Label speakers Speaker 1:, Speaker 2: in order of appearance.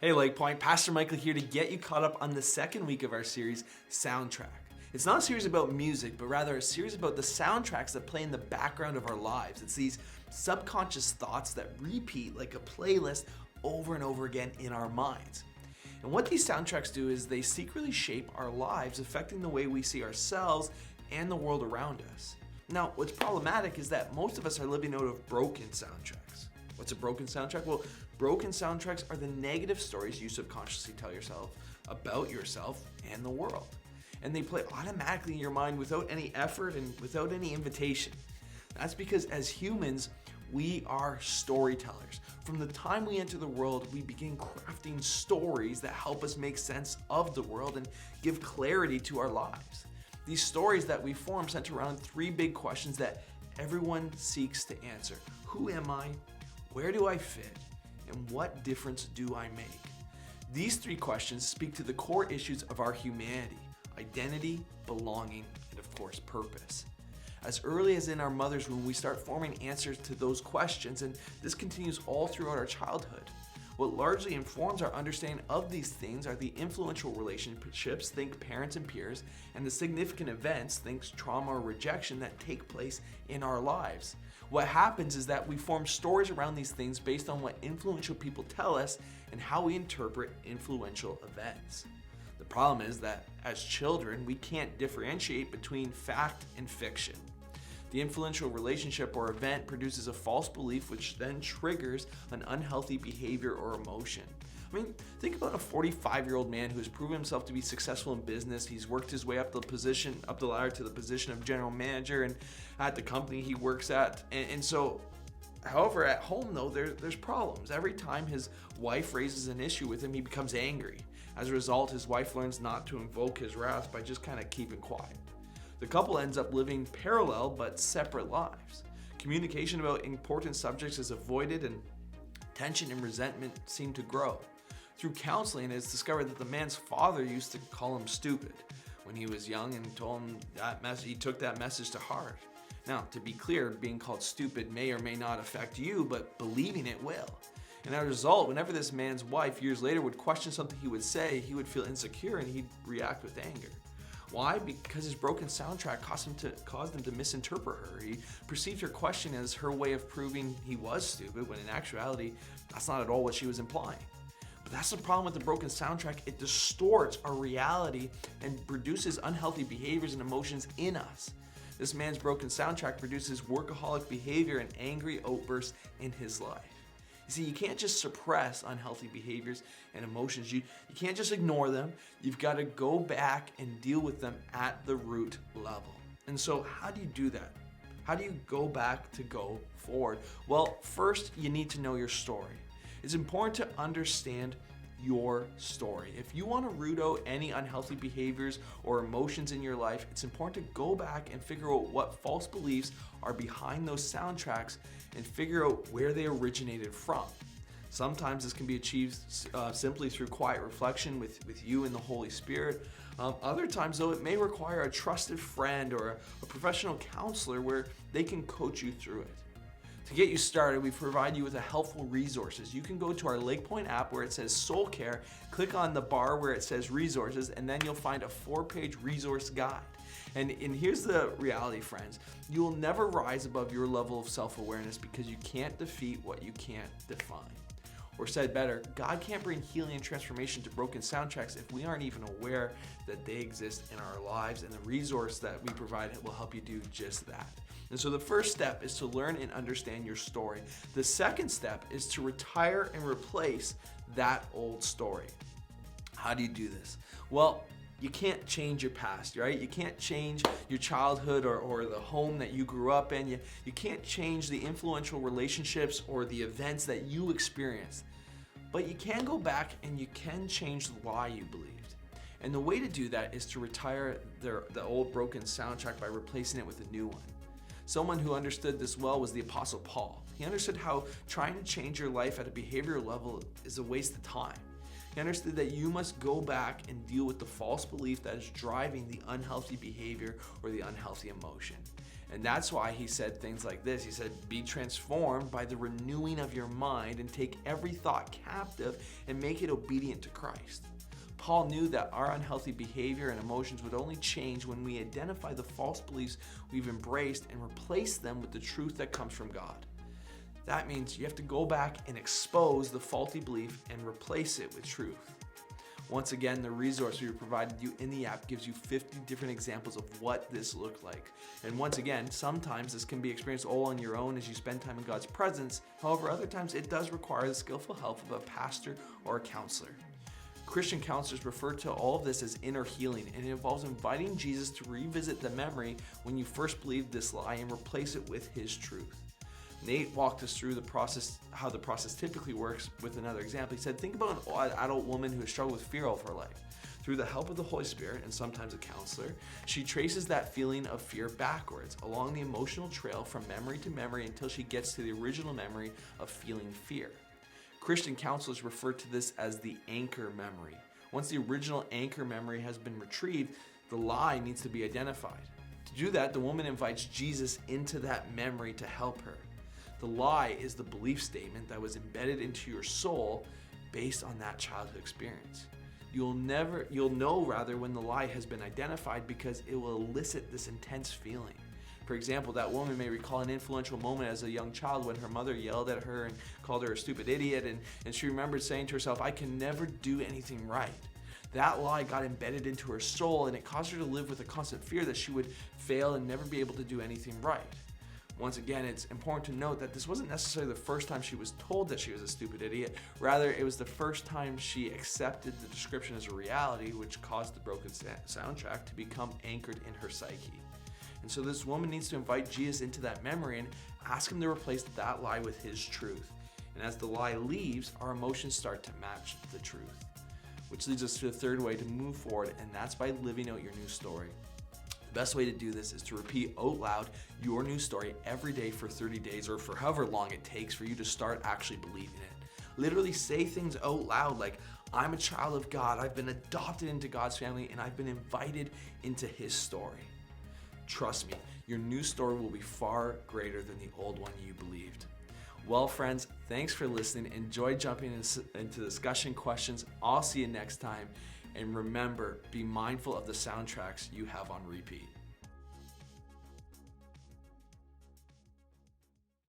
Speaker 1: Hey Lake Point, Pastor Michael here to get you caught up on the second week of our series, Soundtrack. It's not a series about music, but rather a series about the soundtracks that play in the background of our lives. It's these subconscious thoughts that repeat like a playlist over and over again in our minds. And what these soundtracks do is they secretly shape our lives, affecting the way we see ourselves and the world around us. Now, what's problematic is that most of us are living out of broken soundtracks. What's a broken soundtrack? Well, broken soundtracks are the negative stories you subconsciously tell yourself about yourself and the world. And they play automatically in your mind without any effort and without any invitation. That's because as humans, we are storytellers. From the time we enter the world, we begin crafting stories that help us make sense of the world and give clarity to our lives. These stories that we form center around three big questions that everyone seeks to answer. Who am I? Where do I fit? And what difference do I make? These three questions speak to the core issues of our humanity: identity, belonging, and of course, purpose. As early as in our mother's womb, we start forming answers to those questions, and this continues all throughout our childhood. What largely informs our understanding of these things are the influential relationships, think parents and peers, and the significant events, think trauma or rejection, that take place in our lives. What happens is that we form stories around these things based on what influential people tell us and how we interpret influential events. The problem is that as children, we can't differentiate between fact and fiction. The influential relationship or event produces a false belief, which then triggers an unhealthy behavior or emotion. I mean, think about a 45-year-old man who has proven himself to be successful in business. He's worked his way up the ladder to the position of general manager and at the company he works at. However, at home though, there's problems. Every time his wife raises an issue with him, he becomes angry. As a result, his wife learns not to invoke his wrath by just kind of keeping quiet. The couple ends up living parallel but separate lives. Communication about important subjects is avoided, and tension and resentment seem to grow. Through counseling, it's discovered that the man's father used to call him stupid when he was young and told him he took that message to heart. Now, to be clear, being called stupid may or may not affect you, but believing it will. And as a result, whenever this man's wife years later would question something he would say, he would feel insecure and he'd react with anger. Why? Because his broken soundtrack caused him to misinterpret her. He perceived her question as her way of proving he was stupid, when in actuality, that's not at all what she was implying. But that's the problem with the broken soundtrack. It distorts our reality and produces unhealthy behaviors and emotions in us. This man's broken soundtrack produces workaholic behavior and angry outbursts in his life. You see, you can't just suppress unhealthy behaviors and emotions. You can't just ignore them. You've got to go back and deal with them at the root level. And so how do you do that? How do you go back to go forward? Well, first, you need to know your story. It's important to understand your story. If you want to root out any unhealthy behaviors or emotions in your life, it's important to go back and figure out what false beliefs are behind those soundtracks and figure out where they originated from. Sometimes this can be achieved simply through quiet reflection with you and the Holy Spirit. Other times, though, it may require a trusted friend or a professional counselor where they can coach you through it. To get you started, we provide you with helpful resources. You can go to our Lake Point app where it says Soul Care, click on the bar where it says Resources, and then you'll find a 4-page resource guide. And here's the reality, friends. You will never rise above your level of self-awareness because you can't defeat what you can't define. Or said better, God can't bring healing and transformation to broken soundtracks if we aren't even aware that they exist in our lives, and the resource that we provide will help you do just that. And so the first step is to learn and understand your story. The second step is to retire and replace that old story. How do you do this? Well, you can't change your past, right? You can't change your childhood or the home that you grew up in. You can't change the influential relationships or the events that you experienced. But you can go back and you can change the lie you believed. And the way to do that is to retire the old broken soundtrack by replacing it with a new one. Someone who understood this well was the Apostle Paul. He understood how trying to change your life at a behavioral level is a waste of time. He understood that you must go back and deal with the false belief that is driving the unhealthy behavior or the unhealthy emotion. And that's why he said things like this. He said, be transformed by the renewing of your mind and take every thought captive and make it obedient to Christ. Paul knew that our unhealthy behavior and emotions would only change when we identify the false beliefs we've embraced and replace them with the truth that comes from God. That means you have to go back and expose the faulty belief and replace it with truth. Once again, the resource we provided you in the app gives you 50 different examples of what this looked like. And once again, sometimes this can be experienced all on your own as you spend time in God's presence. However, other times it does require the skillful help of a pastor or a counselor. Christian counselors refer to all of this as inner healing, and it involves inviting Jesus to revisit the memory when you first believed this lie and replace it with his truth. Nate walked us through the process, how the process typically works with another example. He said, think about an adult woman who has struggled with fear all of her life. Through the help of the Holy Spirit and sometimes a counselor, she traces that feeling of fear backwards along the emotional trail from memory to memory until she gets to the original memory of feeling fear. Christian counselors refer to this as the anchor memory. Once the original anchor memory has been retrieved, the lie needs to be identified. To do that, the woman invites Jesus into that memory to help her. The lie is the belief statement that was embedded into your soul based on that childhood experience. You'll know when the lie has been identified because it will elicit this intense feeling. For example, that woman may recall an influential moment as a young child when her mother yelled at her and called her a stupid idiot, and she remembered saying to herself, I can never do anything right. That lie got embedded into her soul, and it caused her to live with a constant fear that she would fail and never be able to do anything right. Once again, it's important to note that this wasn't necessarily the first time she was told that she was a stupid idiot. Rather, it was the first time she accepted the description as a reality, which caused the broken soundtrack to become anchored in her psyche. And so this woman needs to invite Jesus into that memory and ask him to replace that lie with his truth. And as the lie leaves, our emotions start to match the truth. Which leads us to the third way to move forward, and that's by living out your new story. The best way to do this is to repeat out loud your new story every day for 30 days or for however long it takes for you to start actually believing it. Literally say things out loud like, I'm a child of God, I've been adopted into God's family, and I've been invited into his story. Trust me, your new story will be far greater than the old one you believed. Well, friends, thanks for listening. Enjoy jumping into discussion questions. I'll see you next time. And remember, be mindful of the soundtracks you have on repeat.